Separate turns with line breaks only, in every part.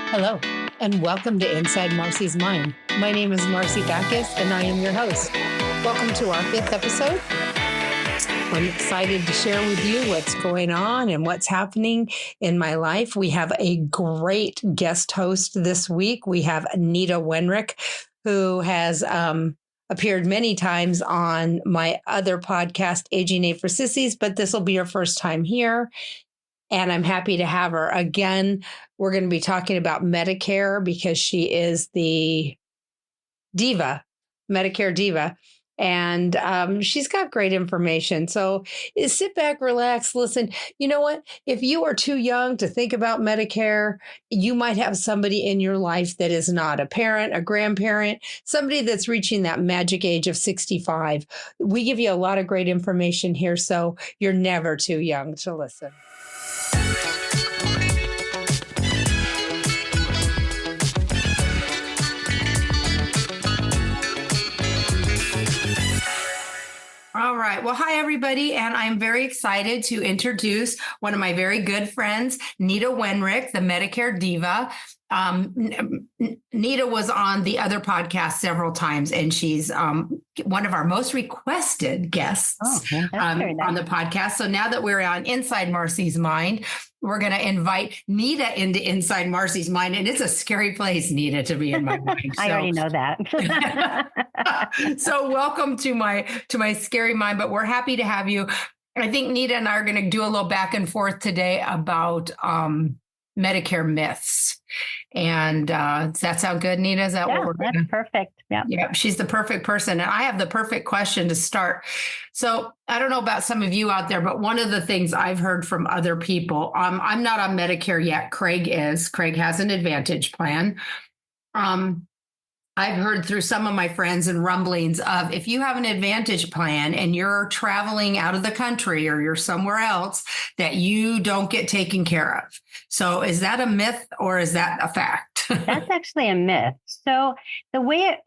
Hello, and welcome to Inside Marcy's Mind. My name is Marcy Backus, and I am your host. Welcome to our 5th episode. I'm excited to share with you what's going on and what's happening in my life. We have a great guest host this week. We have Neta Wenrick, who has appeared many times on my other podcast, Aging A for Sissies, but this will be her first time here. And I'm happy to have her. Again, we're going to be talking about Medicare because she is the diva, Medicare Diva. And she's got great information. So sit back, relax, listen. You know what? If you are too young to think about Medicare, you might have somebody in your life that is not a parent, a grandparent, somebody that's reaching that magic age of 65. We give you a lot of great information here, so you're never too young to listen. All right. Well, hi, everybody. And I'm very excited to introduce one of my very good friends, Neta Wenrick, the Medicare Diva. Neta was on the other podcast several times, and she's one of our most requested guests on the podcast. So now that we're on Inside Marcy's Mind, we're going to invite Neta into Inside Marcy's Mind. And it's a scary place, Neta, to be in my mind.
I already know that.
So welcome to my scary mind, but we're happy to have you. I think Neta and I are going to do a little back and forth today about Medicare myths. And does that sound good, Neta? Is that what we're
that's perfect.
Yeah, she's the perfect person. And I have the perfect question to start. So I don't know about some of you out there, but one of the things I've heard from other people, I'm not on Medicare yet. Craig is. Craig has an Advantage plan. I've heard through some of my friends and rumblings of if you have an Advantage plan and you're traveling out of the country or you're somewhere else, that you don't get taken care of. So is that a myth or is that a fact?
That's actually a myth. So the way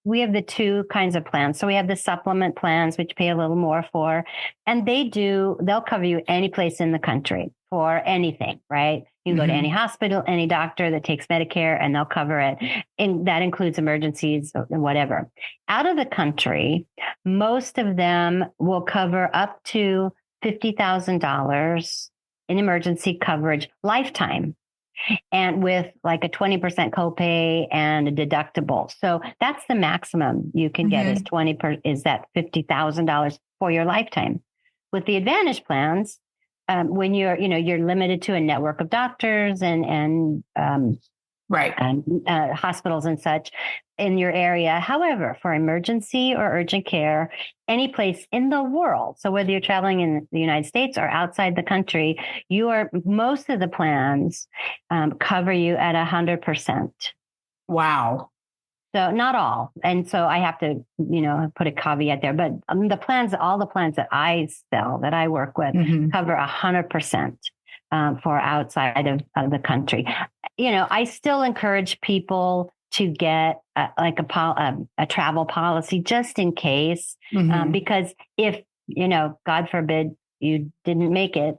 we have the two kinds of plans. So we have the supplement plans, which pay a little more for, and they'll cover you any place in the country for anything, right? You can go to any hospital, any doctor that takes Medicare, and they'll cover it. And that includes emergencies and whatever. Out of the country, most of them will cover up to $50,000 in emergency coverage lifetime, and with like a 20% copay and a deductible. So that's the maximum you can get is that $50,000 for your lifetime. With the Advantage plans, when you're limited to a network of doctors and hospitals and such in your area. However, for emergency or urgent care, any place in the world, so whether you're traveling in the United States or outside the country, most of the plans cover you at 100%.
Wow.
So not all. And so I have to, put a caveat there, but all the plans that I sell, that I work with cover 100% for outside of the country. I still encourage people to get a travel policy just in case, because if, God forbid, you didn't make it,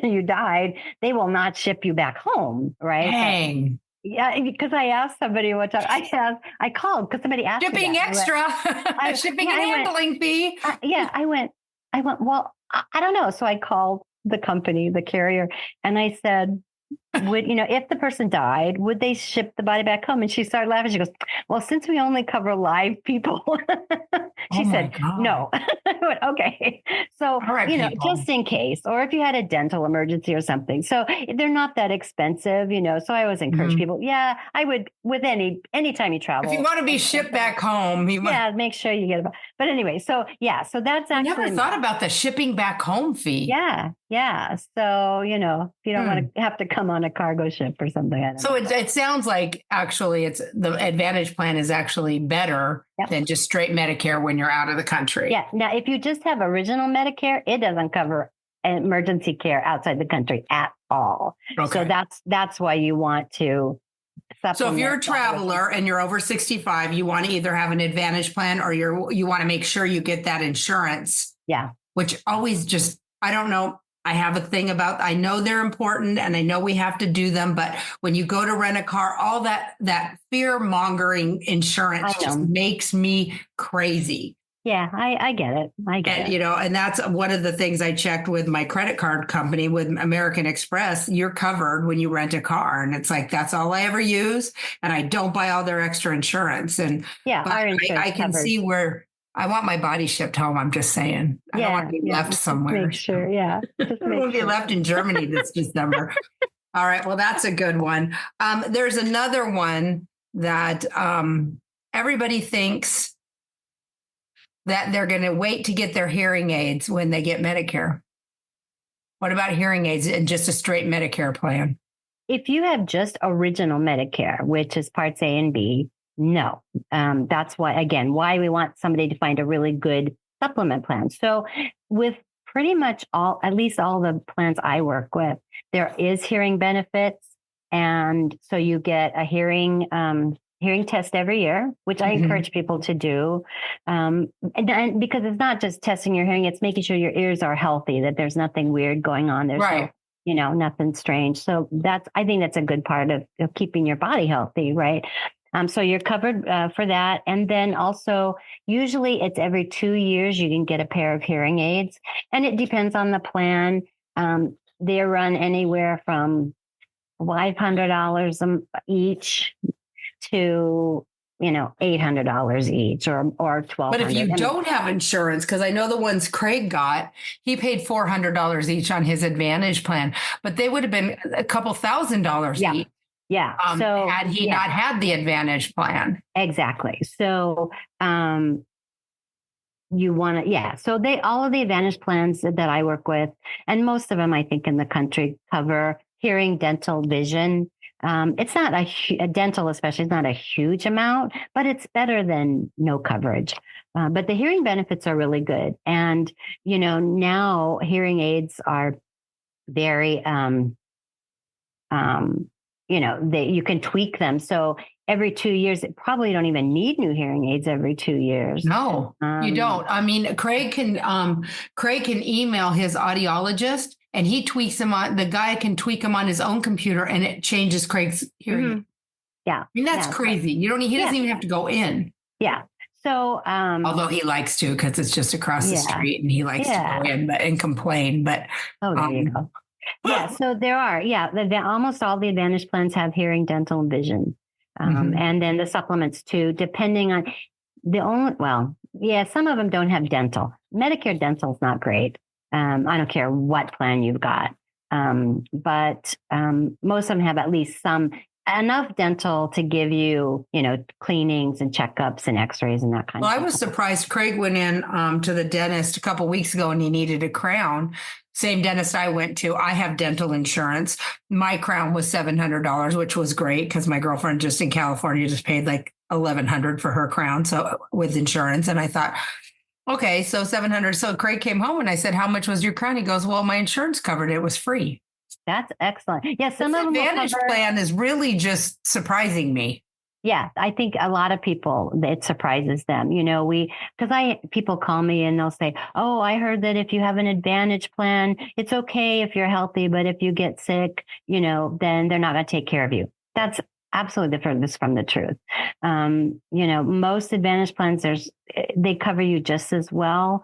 you died, they will not ship you back home, right?
Dang.
Yeah, because I asked somebody one time. I called because somebody asked
shipping
me
extra, shipping and handling fee.
I went. Well, I don't know. So I called the company, the carrier, and I said, if the person died, would they ship the body back home? And she started laughing. She goes, well, since we only cover live people, she said, no. I went, okay. So, just in case, or if you had a dental emergency or something. So they're not that expensive, so I always encourage people. Yeah, I would with anytime you travel.
If you want to be shipped back home,
make sure you get it. But anyway, so that's actually. I
never thought about the shipping back home fee.
Yeah. So, if you don't want to have to come on a cargo ship or something.
So it sounds like actually the Advantage plan is actually better than just straight Medicare when you're out of the country.
Yeah. Now, if you just have original Medicare, it doesn't cover emergency care outside the country at all. Okay. So that's why you want to supplement.
So if you're a traveler and you're over 65, you want to either have an Advantage plan or you want to make sure you get that insurance.
Yeah.
Which always I don't know. I have a thing about, I know they're important and I know we have to do them, but when you go to rent a car, all that fear mongering insurance just makes me crazy.
Yeah, I get it. I get it.
You know, and that's one of the things I checked with my credit card company with American Express. You're covered when you rent a car. And it's like, that's all I ever use. And I don't buy all their extra insurance. And
yeah, our insurance
I can see where I want my body shipped home. I'm just saying. I don't want to be left somewhere.
Make sure. Yeah.
I don't want to be left in Germany this December. All right. Well, that's a good one. There's another one that everybody thinks that they're going to wait to get their hearing aids when they get Medicare. What about hearing aids and just a straight Medicare plan?
If you have just original Medicare, which is parts A and B, no. That's why we want somebody to find a really good supplement plan. So with pretty much at least all the plans I work with, there is hearing benefits. And so you get a hearing test every year, which I encourage people to do. And because it's not just testing your hearing, it's making sure your ears are healthy, that there's nothing weird going on. There's nothing strange. So I think that's a good part of keeping your body healthy, right? So you're covered for that. And then also, usually it's every 2 years you can get a pair of hearing aids. And it depends on the plan. They run anywhere from $500 each to $800 each or $1,200.
But if you don't have insurance, because I know the ones Craig got, he paid $400 each on his Advantage plan, but they would have been a couple $1,000 each.
Yeah.
So had he not had the Advantage plan.
Exactly. So you want to, so all of the Advantage plans that I work with, and most of them I think in the country, cover hearing, dental, vision. It's not a dental, especially, it's not a huge amount, but it's better than no coverage. But the hearing benefits are really good. And, now hearing aids are very, you can tweak them. So every 2 years, probably don't even need new hearing aids every 2 years.
No, you don't. I mean, Craig can email his audiologist and he tweaks them the guy can tweak them on his own computer and it changes Craig's hearing.
Yeah.
I mean, that's crazy. He doesn't even have to go in.
Yeah. So,
although he likes to, because it's just across the street and he likes to go in and complain, but.
Oh, there you go. Yeah. So there are, almost all the Advantage plans have hearing, dental, and vision. And then the supplements too, depending on some of them don't have dental. Medicare dental is not great. I don't care what plan you've got. But most of them have at least enough dental to give you, cleanings and checkups and x-rays and that kind of stuff.
Well, I was surprised. Craig went in to the dentist a couple of weeks ago and he needed a crown. Same dentist I went to. I have dental insurance. My crown was $700, which was great because my girlfriend just in California just paid like $1,100 for her crown. So with insurance. And I thought, okay, so $700. So Craig came home and I said, how much was your crown? He goes, well, my insurance covered it. It was free.
That's excellent. Yeah. Some of them
Advantage plan is really just surprising me.
Yeah, I think a lot of people, it surprises them. People call me and they'll say, oh, I heard that if you have an Advantage plan, it's okay if you're healthy, but if you get sick, then they're not going to take care of you. That's absolutely the furthest from the truth. Most Advantage plans, they cover you just as well.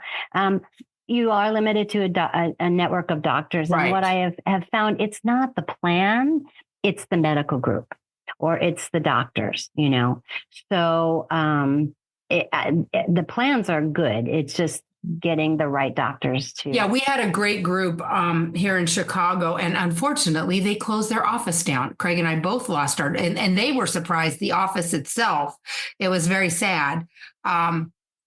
You are limited to a network of doctors. And what I have found, it's not the plan, it's the medical group. Or it's the doctors, So the plans are good. It's just getting the right doctors to.
Yeah, we had a great group here in Chicago, and unfortunately, they closed their office down. Craig and I both lost and they were surprised. The office itself, it was very sad.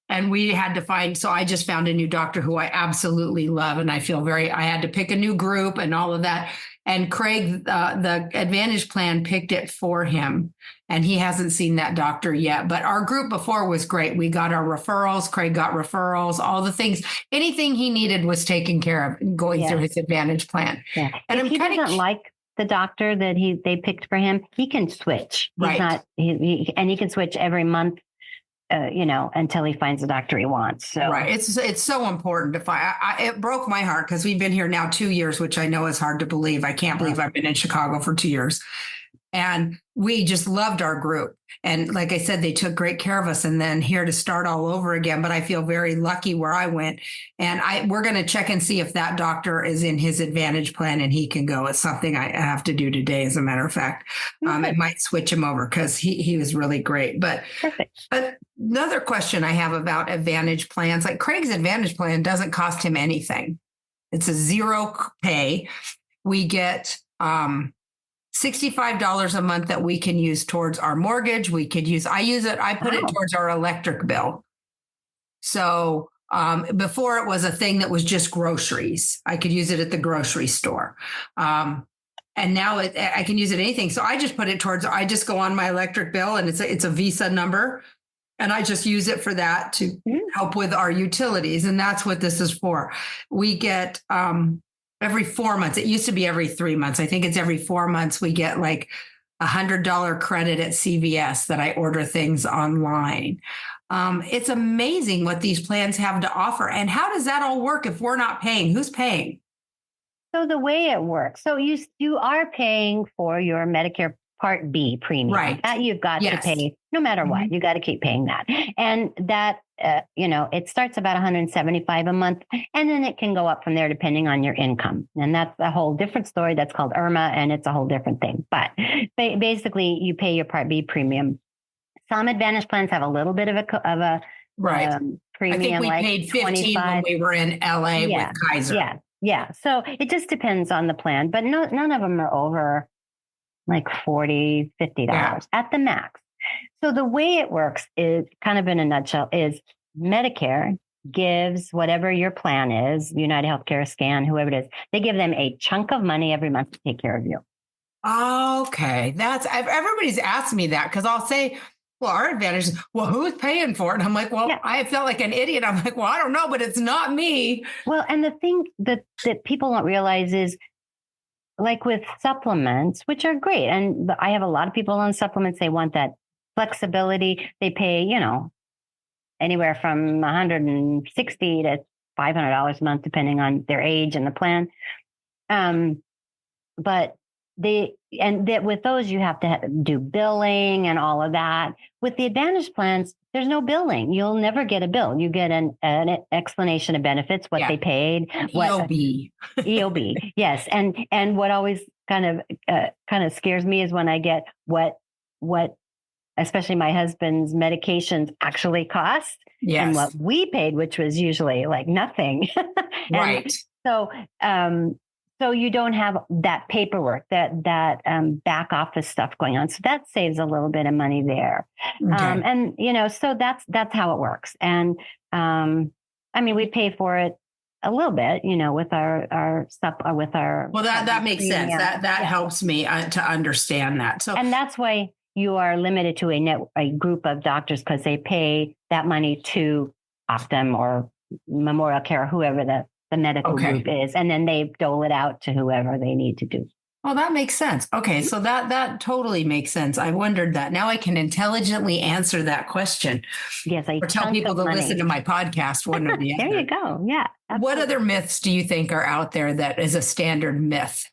And we had to find, so I just found a new doctor who I absolutely love. And I feel I had to pick a new group and all of that. And Craig, the Advantage plan picked it for him. And he hasn't seen that doctor yet. But our group before was great. We got our referrals. Craig got referrals, all the things. Anything he needed was taken care of going through his Advantage plan.
Yeah. And if he doesn't like the doctor that they picked for him, he can switch. He's not, and he can switch every month. until he finds the doctor he wants. So
right. It's so important to find. It broke my heart because we've been here now 2 years, which I know is hard to believe. I can't believe I've been in Chicago for 2 years. And we just loved our group. And like I said, they took great care of us, and then here to start all over again. But I feel very lucky where I went. And we're going to check and see if that doctor is in his Advantage plan and he can go. It's something I have to do today, as a matter of fact. I might switch him over because he was really great. But
perfect.
Another question I have about Advantage plans, like Craig's Advantage plan doesn't cost him anything. It's a zero pay. We get $65 a month that we can use towards our mortgage. I put it towards our electric bill. So before it was a thing that was just groceries. I could use it at the grocery store. And now I can use it anything. So I just put it towards, I just go on my electric bill, and it's a Visa number. And I just use it for that to help with our utilities. And that's what this is for. We get every 4 months. It used to be every 3 months. I think it's every 4 months we get like $100 credit at CVS that I order things online. It's amazing what these plans have to offer. And how does that all work if we're not paying? Who's paying?
So the way it works, so you are paying for your Medicare Part B premium.
Right.
That you've got to pay no matter what. You got to keep paying that. And that, it starts about $175 a month, and then it can go up from there depending on your income. And that's a whole different story. That's called IRMA, and it's a whole different thing. But basically, you pay your Part B premium. Some Advantage plans have a little bit of a premium.
I think we paid $15 when we were in LA with Kaiser.
Yeah. So it just depends on the plan, but none of them are over like $40, $50 at the max. So the way it works is kind of in a nutshell is Medicare gives whatever your plan is, United Healthcare, Scan, whoever it is, they give them a chunk of money every month to take care of you.
Okay. Everybody's asked me that because I'll say, well, our Advantage is, well, who's paying for it? And I'm like, well, I felt like an idiot. I'm like, well, I don't know, but it's not me.
Well, and the thing that people don't realize is, like with supplements, which are great. And I have a lot of people on supplements. They want that flexibility. They pay, anywhere from $160 to $500 a month, depending on their age and the plan. But with those, you have to do billing and all of that. With the Advantage plans, there's no billing. You'll never get a bill. You get an explanation of benefits, what they paid.
EOB.
EOB, yes. And what always kind of scares me is when I get what especially my husband's medications actually cost and what we paid, which was usually like nothing.
Right.
So you don't have that paperwork, that back office stuff going on. So that saves a little bit of money there. Okay. So that's how it works. And we pay for it a little bit, with our stuff, with our.
Well, that makes sense. That helps me to understand that. So,
and that's why you are limited to a group of doctors, because they pay that money to Optum or Memorial Care, or whoever the medical group is, and then they dole it out to whoever they need to do.
Well, that makes sense. Okay, so that totally makes sense. I wondered that. Now I can intelligently answer that question.
Yes,
or tell people to listen to my podcast. One or the other.
There you go. Yeah. Absolutely.
What other myths do you think are out there that is a standard myth?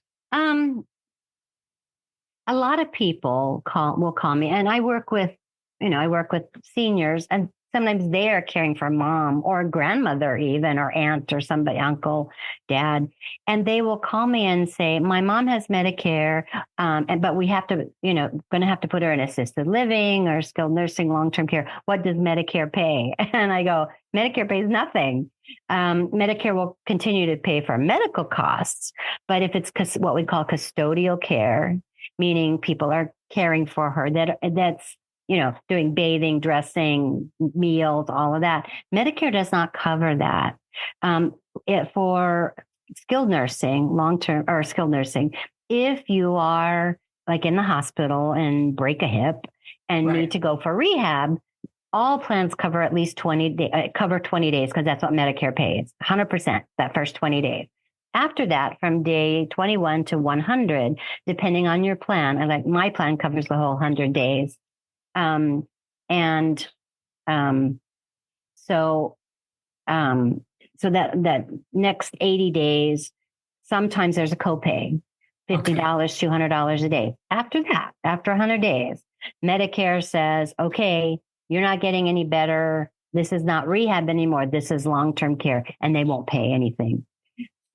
A lot of people will call me, and I work with seniors, and sometimes they are caring for mom or grandmother even, or aunt or somebody, uncle, dad. And they will call me and say, my mom has Medicare, but we have to, going to have to put her in assisted living or skilled nursing, long-term care. What does Medicare pay? And I go, Medicare pays nothing. Medicare will continue to pay for medical costs. But if it's what we call custodial care, meaning people are caring for her, that's doing bathing, dressing, meals, all of that. Medicare does not cover that. For skilled nursing, long-term or skilled nursing, if you are like in the hospital and break a hip and need to go for rehab, all plans cover at least 20 days, cover 20 days, because that's what Medicare pays, 100% that first 20 days. After that, from day 21 to 100, depending on your plan, and like my plan covers the whole 100 days. And So that next 80 days, sometimes there's a copay, $50, $200 a day. After that, after 100 days, Medicare says, okay, you're not getting any better. This is not rehab anymore. This is long-term care, and they won't pay anything.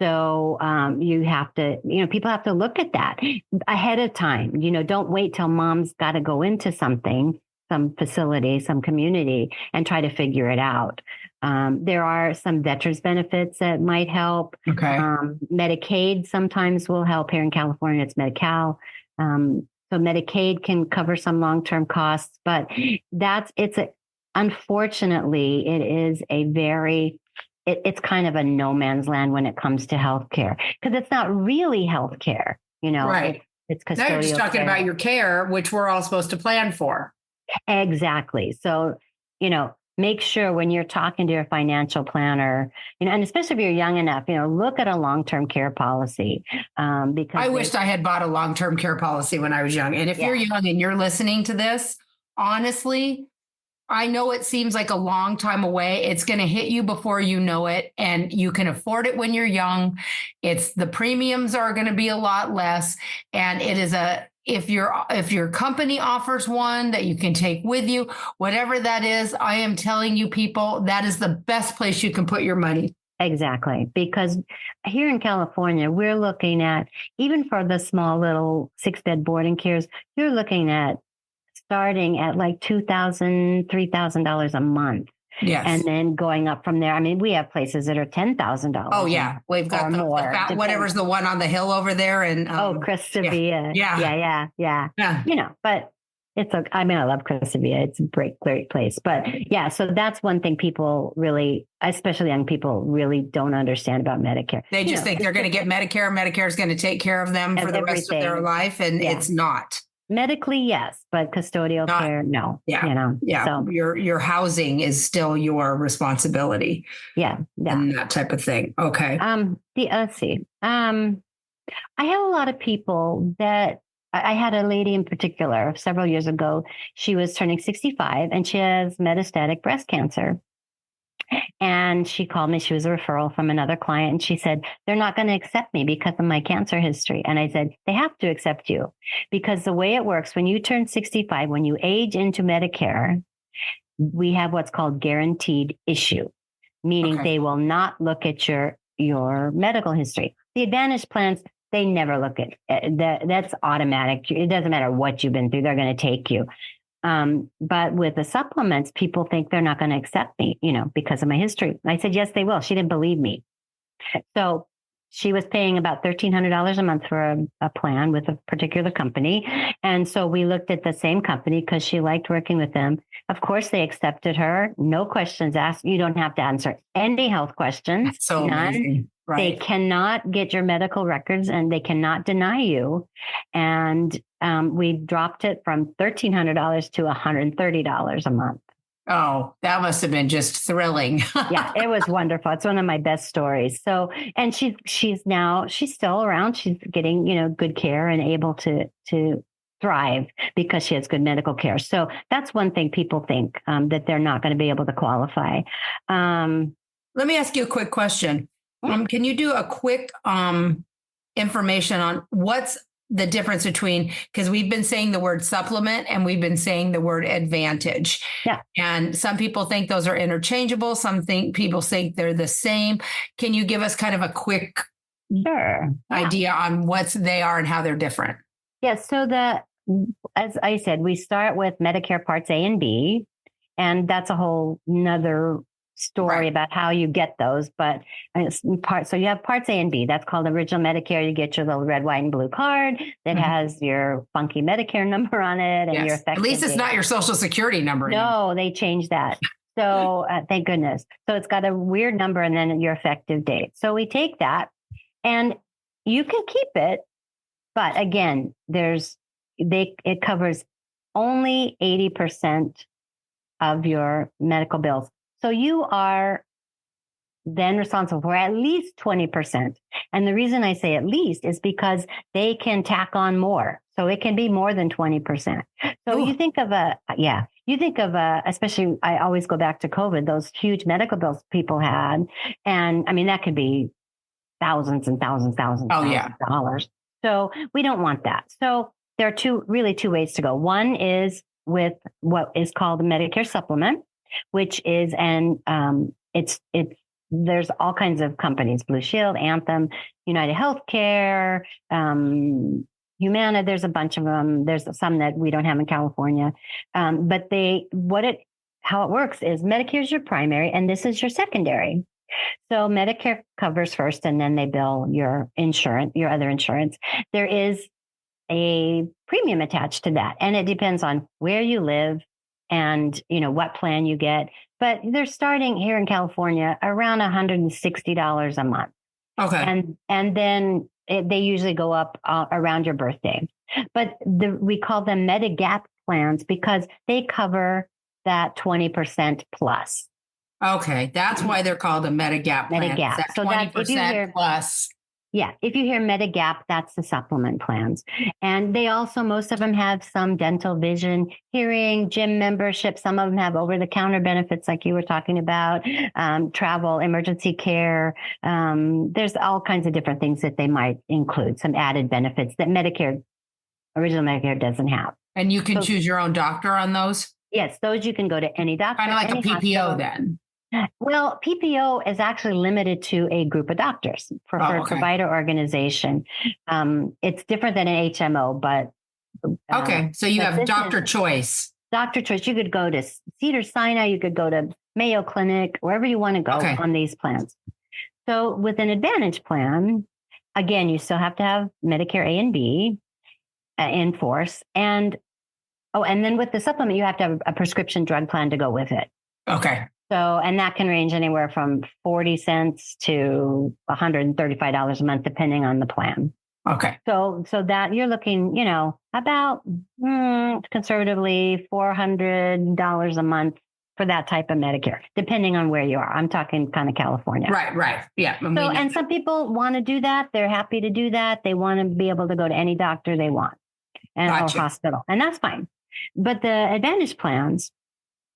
So you have to, people have to look at that ahead of time. Don't wait till mom's got to go into something, some facility, some community, and try to figure it out. There are some veterans benefits that might help.
Okay.
Medicaid sometimes will help. Here in California, it's Medi-Cal. So Medicaid can cover some long-term costs, but unfortunately, it is it's kind of a no man's land when it comes to healthcare, because it's not really healthcare,
Right.
It's custodial.
Now you're just talking about your care, which we're all supposed to plan for.
Exactly. So, make sure when you're talking to your financial planner, and especially if you're young enough, look at a long-term care policy. Because
I wished I had bought a long-term care policy when I was young. And if you're young and you're listening to this, honestly, I know it seems like a long time away. It's going to hit you before you know it, and you can afford it when you're young. The premiums are going to be a lot less, and it is if your company offers one that you can take with you, whatever that is, I am telling you, people, that is the best place you can put your money.
Exactly. Because here in California, we're looking at, even for the small little 6-bed boarding cares, you're looking at starting at like $2,000, $3,000 a month.
Yes.
And then going up from there. I mean, we have places that are $10,000.
Oh, yeah. We've got whatever's the one on the hill over there. And
Custodial.
Yeah.
But I love Custodial. It's a great place. But yeah, so that's one thing people really, especially young people, really don't understand about Medicare.
They just think they're going to get Medicare. Medicare is going to take care of them for the rest of their life. And it's not.
Medically, yes, but custodial care, no.
Yeah. So your housing is still your responsibility.
Yeah.
And that type of thing. Okay.
Let's see. I have a lot of people that I had a lady in particular several years ago. She was turning 65 and she has metastatic breast cancer. And she called me. She was a referral from another client. And she said, they're not going to accept me because of my cancer history. And I said, they have to accept you, because the way it works, when you turn 65, when you age into Medicare, we have what's called guaranteed issue, meaning they will not look at your medical history. The Advantage plans, they never look at that. That's automatic. It doesn't matter what you've been through. They're going to take you. But with the supplements, people think they're not going to accept me, because of my history. I said, yes, they will. She didn't believe me. So she was paying about $1,300 a month for a plan with a particular company. And so we looked at the same company because she liked working with them. Of course, they accepted her. No questions asked. You don't have to answer any health questions.
That's so amazing. Right.
They cannot get your medical records and they cannot deny you. And we dropped it from $1,300 to $130 a month.
Oh, that must have been just thrilling.
Yeah, it was wonderful. It's one of my best stories. So, and she's still around. She's getting, good care and able to thrive because she has good medical care. So that's one thing people think, that they're not going to be able to qualify.
Let me ask you a quick question. Can you do a quick information on what's the difference between, because we've been saying the word supplement and we've been saying the word advantage.
Yeah.
And some people think those are interchangeable. People think they're the same. Can you give us kind of a quick idea on what they are and how they're different?
Yeah. So as I said, we start with Medicare Parts A and B, and that's a whole nother story about how you get those. But so you have Parts A and B. That's called Original Medicare. You get your little red, white, and blue card that has your funky Medicare number on it, and your effective
At least it's not your Social Security number.
No, they changed that. So thank goodness. So it's got a weird number and then your effective date. So we take that, and you can keep it, but again, it covers only 80% of your medical bills. So you are then responsible for at least 20%. And the reason I say at least is because they can tack on more. So it can be more than 20%. So you think of you think of, especially, I always go back to COVID, those huge medical bills people had. And I mean, that could be thousands and thousands, thousands of dollars. So we don't want that. So there are two ways to go. One is with what is called a Medicare supplement, which is there's all kinds of companies, Blue Shield, Anthem, United Healthcare, Humana, there's a bunch of them. There's some that we don't have in California. But how it works is Medicare is your primary and this is your secondary. So Medicare covers first and then they bill your other insurance. There is a premium attached to that. And it depends on where you live and, what plan you get. But they're starting here in California around $160 a month.
Okay.
And then they usually go up around your birthday. But we call them Medigap plans because they cover that 20% plus.
Okay. That's why they're called a Medigap plan.
Medigap.
That
So
20% plus.
Yeah. If you hear Medigap, that's the supplement plans. And they also, most of them have some dental, vision, hearing, gym membership. Some of them have over-the-counter benefits like you were talking about, travel, emergency care. There's all kinds of different things that they might include, some added benefits that original Medicare doesn't have.
And you can choose your own doctor on those?
Yes, those you can go to any doctor.
Kind of like a PPO hospital. Then.
Well, PPO is actually limited to a group of doctors, preferred provider organization. It's different than an HMO, but
okay. So you have doctor choice.
Doctor choice. You could go to Cedars-Sinai. You could go to Mayo Clinic, wherever you want to go on these plans. So with an Advantage plan, again, you still have to have Medicare A and B in force, and then with the supplement, you have to have a prescription drug plan to go with it.
Okay.
So, and that can range anywhere from 40 cents to $135 a month, depending on the plan.
Okay.
So that you're looking, about conservatively $400 a month for that type of Medicare, depending on where you are. I'm talking kind of California.
Right. Yeah.
And some people want to do that. They're happy to do that. They want to be able to go to any doctor they want or hospital, and that's fine. But the Advantage plans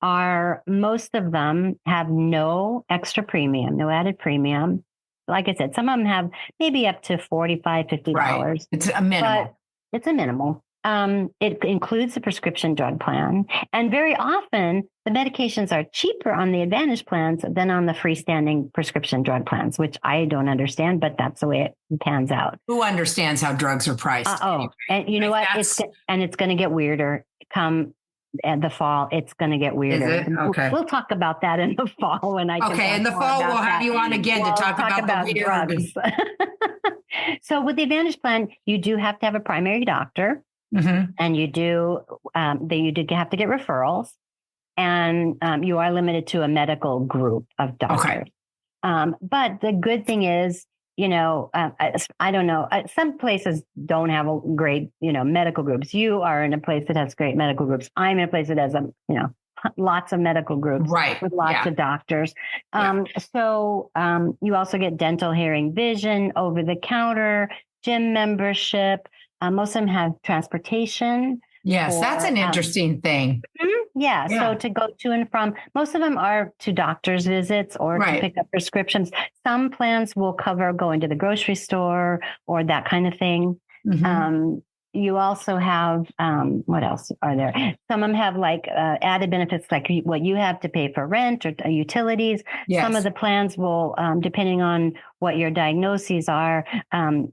most of them have no extra premium, no added premium. Like I said, some of them have maybe up to $45, $50.
Right. It's a minimal.
But it's a minimal. It includes a prescription drug plan. And very often the medications are cheaper on the Advantage plans than on the freestanding prescription drug plans, which I don't understand, but that's the way it pans out.
Who understands how drugs are priced?
And you know what? It's going to get weirder come the fall. It's going to get weirder.
Is it? Okay.
We'll talk about that in the fall when I
Okay, in the fall we'll have you on again to talk about the
drugs. So with the Advantage plan, you do have to have a primary doctor, and you do have to get referrals, and you are limited to a medical group of doctors. Okay. But the good thing is, I don't know. Some places don't have a great, medical groups. You are in a place that has great medical groups. I'm in a place that has, lots of medical groups with lots of doctors. So you also get dental, hearing, vision, over the counter, gym membership. Most of them have transportation.
Yes, that's an interesting thing.
Yeah. So to go to and from, most of them are to doctor's visits or to pick up prescriptions. Some plans will cover going to the grocery store or that kind of thing. You also have, what else are there? Some of them have added benefits, like what you have to pay for rent or utilities. Yes. Some of the plans will, depending on what your diagnoses are,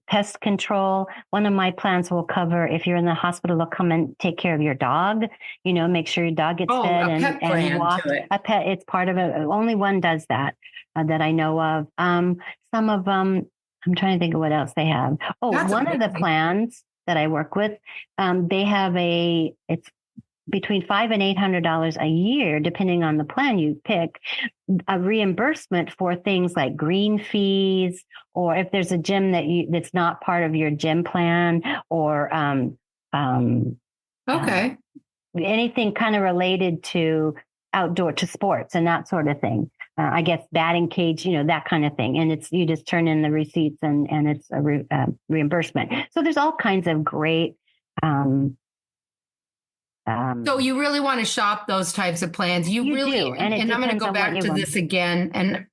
pest control. One of my plans will cover if you're in the hospital, they'll come and take care of your dog, make sure your dog gets fed and walked. A pet, it's part of it. Only one does that, that I know of. Some of them, I'm trying to think of what else they have. One of the plans that I work with, they have it's between $500 and $800 a year, depending on the plan you pick, a reimbursement for things like green fees, or if there's a gym that's not part of your gym plan, or anything kind of related to outdoor to sports and that sort of thing. I guess batting cage, that kind of thing. And you just turn in the receipts and it's a reimbursement. So there's all kinds of great
So you really want to shop those types of plans. You really
do, and
I'm going to go back to
want.
this again. And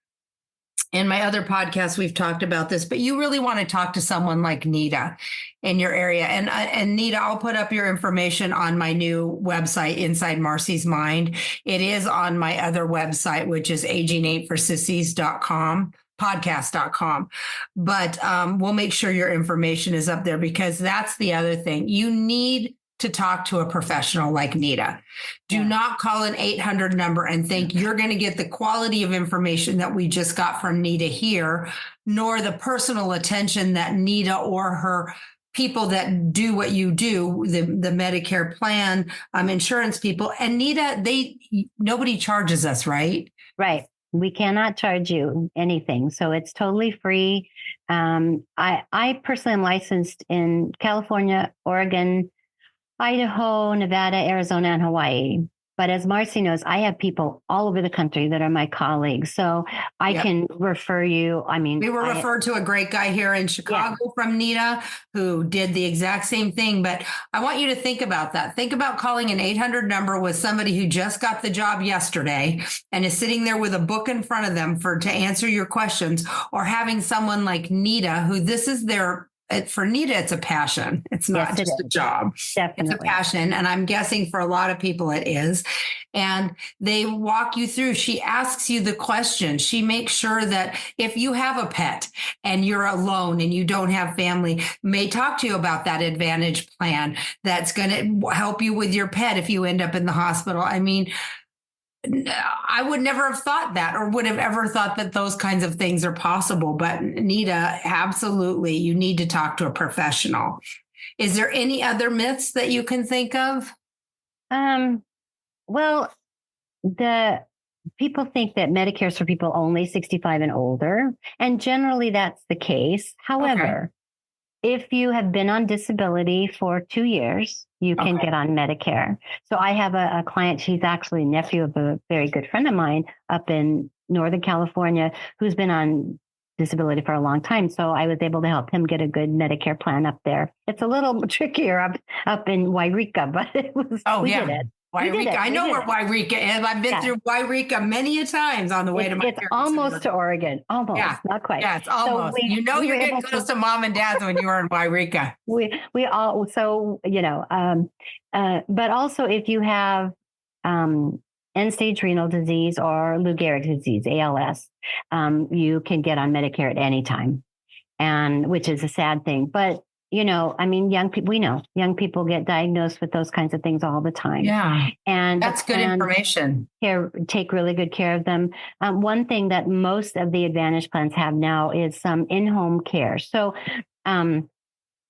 in my other podcasts, we've talked about this, but you really want to talk to someone like Neta in your area. And Neta, I'll put up your information on my new website, Inside Marcy's Mind. It is on my other website, which is aging8forsissies.com. podcast.com. But we'll make sure your information is up there, because that's the other thing. You need to talk to a professional like Neta. Do not call an 800 number and think you're going to get the quality of information that we just got from Neta here, nor the personal attention that Neta or her people that do what you do, the Medicare plan, insurance people, and Neta, nobody charges us, right?
Right. We cannot charge you anything. So it's totally free. I personally am licensed in California, Oregon, Idaho, Nevada, Arizona, and Hawaii. But as Marcy knows, I have people all over the country that are my colleagues. So I can refer you. I mean,
we were referred to a great guy here in Chicago from Neta who did the exact same thing. But I want you to think about that. Think about calling an 800 number with somebody who just got the job yesterday and is sitting there with a book in front of them to answer your questions, or having someone like Neta, who this is for Neta, it's a passion. It's not just a job.
Definitely.
It's a passion. And I'm guessing for a lot of people it is. And they walk you through. She asks you the question. She makes sure that if you have a pet and you're alone and you don't have family, may talk to you about that Advantage plan that's going to help you with your pet if you end up in the hospital. I mean, I would never have thought that, or would have ever thought that those kinds of things are possible. But Neta, absolutely, you need to talk to a professional. Is there any other myths that you can think of?
Well, the people think that Medicare is for people only 65 and older, and generally that's the case. However, if you have been on disability for 2 years, you can get on Medicare. So I have a client, she's actually a nephew of a very good friend of mine up in Northern California, who's been on disability for a long time. So I was able to help him get a good Medicare plan up there. It's a little trickier up in Wairika, but we did it.
Wairika. I know where Wairika is. I've been through Wairika many a times on the way to my
parents. It's almost to Oregon. Almost, not quite.
Yeah, it's almost. So you're getting close to mom and dad's when you were in Wairika.
We all, so, but also if you have end-stage renal disease or Lou Gehrig's disease, ALS, you can get on Medicare at any time, and which is a sad thing. But young people, we know young people get diagnosed with those kinds of things all the time.
Yeah.
And
that's good information.
Take really good care of them. One thing that most of the Advantage plans have now is some in-home care. So,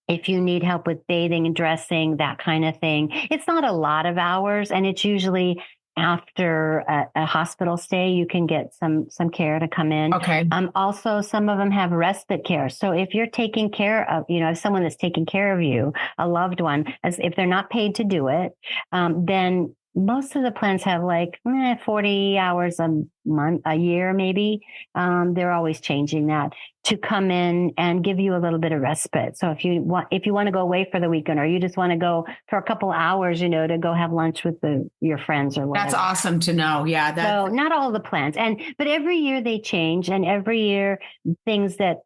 if you need help with bathing and dressing, that kind of thing, it's not a lot of hours, and it's usually after a hospital stay, you can get some care to come in.
Okay.
Also, some of them have respite care. So if you're taking care of, if someone that's taking care of you, a loved one, as if they're not paid to do it, then most of the plans have 40 hours a year, maybe. They're always changing that to come in and give you a little bit of respite. So if you want to go away for the weekend, or you just want to go for a couple hours, to go have lunch with your friends or whatever.
That's awesome to know. Yeah.
So not all the plans, but every year they change, and every year things that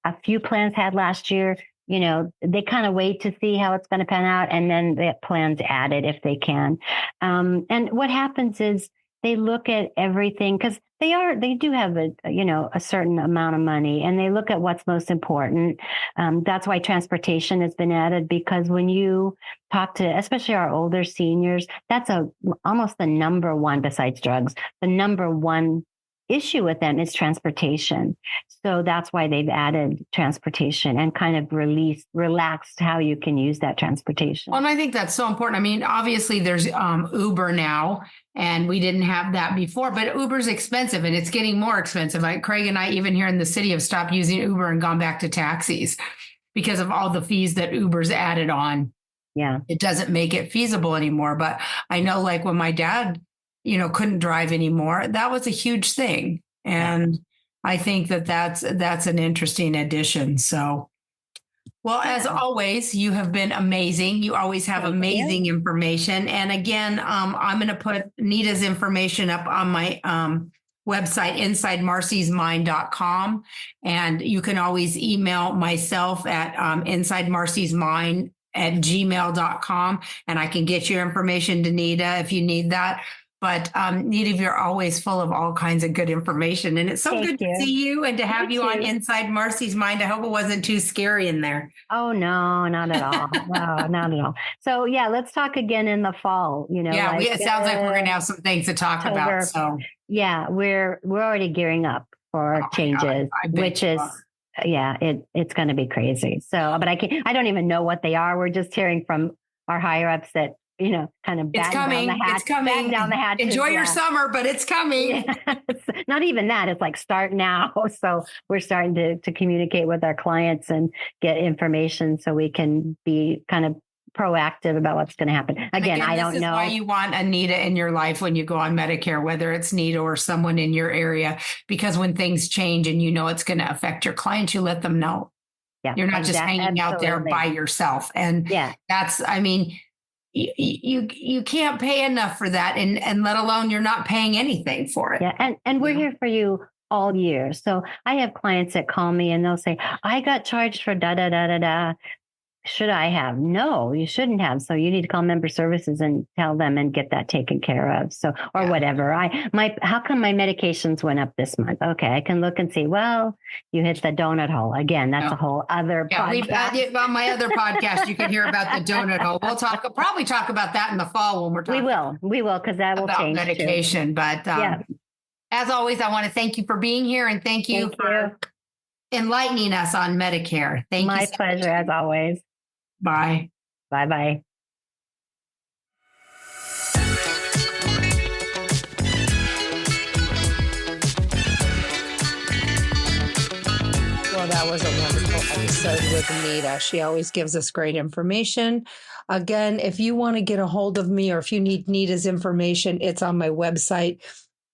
a few plans had last year, they kind of wait to see how it's going to pan out, and then the plans added if they can. And what happens is they look at everything, because they do have a certain amount of money, and they look at what's most important. That's why transportation has been added, because when you talk to, especially our older seniors, that's almost the number one, besides drugs, the number one issue with them is transportation. So that's why they've added transportation and kind of relaxed how you can use that transportation.
Well, and I think that's so important. I mean, obviously there's Uber now, and we didn't have that before, but Uber's expensive, and it's getting more expensive. Craig and I, even here in the city, have stopped using Uber and gone back to taxis because of all the fees that Uber's added on.
Yeah.
It doesn't make it feasible anymore. But I know, when my dad couldn't drive anymore, that was a huge thing. And I think that's an interesting addition. So Well, as always, you have been amazing. You always have amazing information. And again, I'm going to put Nita's information up on my website, insidemarcysmind.com. And you can always email myself at insidemarcysmind@gmail.com. And I can get your information to Nita if you need that. But Nita, you're always full of all kinds of good information. And it's so good to see you and to have you on Inside Marcy's Mind. I hope it wasn't too scary in there.
Oh, no, not at all. No, not at all. So, yeah, let's talk again in the fall.
Yeah, it sounds like we're going to have some things to talk about. So,
yeah, we're already gearing up for changes, which is, it's going to be crazy. So, but I don't even know what they are. We're just hearing from our higher ups that, kind of
it's coming. It's coming.
Down the hatches.
Enjoy your summer, but it's coming.
Yeah. Not even that. It's like start now. So we're starting to communicate with our clients and get information so we can be kind of proactive about what's going to happen. Again, I don't know. This is
why you want a Nita in your life when you go on Medicare, whether it's Nita or someone in your area, because when things change and it's going to affect your clients, you let them know.
Yeah,
you're not just hanging out there by yourself. And that's, you can't pay enough for that, and let alone you're not paying anything for it.
Yeah, and we're here for you all year. So I have clients that call me and they'll say, I got charged for da da da da da. Should I have? No, you shouldn't have. So you need to call member services and tell them and get that taken care of. So, or whatever. How come my medications went up this month? Okay. I can look and see, well, you hit the donut hole again. That's a whole other podcast.
On my other podcast, you can hear about the donut hole. We'll probably talk about that in the fall when we're talking.
We will. Cause that will change
medication. Too. But, as always, I want to thank you for being here and thank you for enlightening us on Medicare. Thank you.
My pleasure as always.
Bye.
Bye-bye.
Well, that was a wonderful episode with Nita. She always gives us great information. Again, if you want to get a hold of me or if you need Nita's information, it's on my website,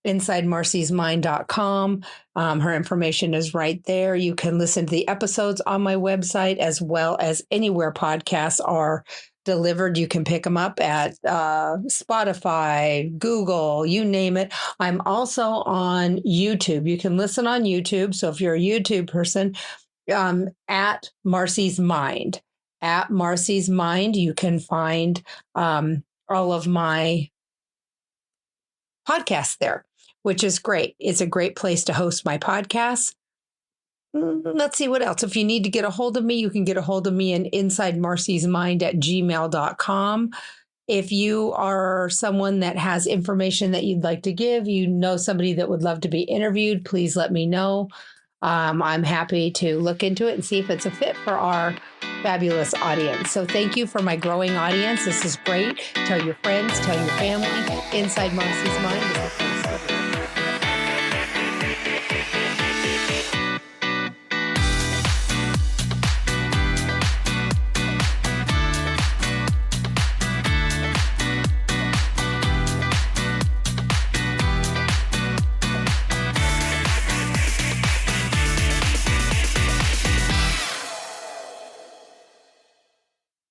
insidemarcysmind.com. Her information is right there. You can listen to the episodes on my website as well as anywhere podcasts are delivered. You can pick them up at Spotify, Google, you name it. I'm also on YouTube. You can listen on YouTube. So if you're a YouTube person, at Marcy's Mind. At Marcy's Mind, you can find all of my podcasts there, which is great. It's a great place to host my podcast. Let's see what else. If you need to get a hold of me, you can get a hold of me in insidemarcysmind@gmail.com. If you are someone that has information that you'd like to give, somebody that would love to be interviewed, please let me know. I'm happy to look into it and see if it's a fit for our fabulous audience. So thank you for my growing audience. This is great. Tell your friends, tell your family. Inside Marcy's Mind is the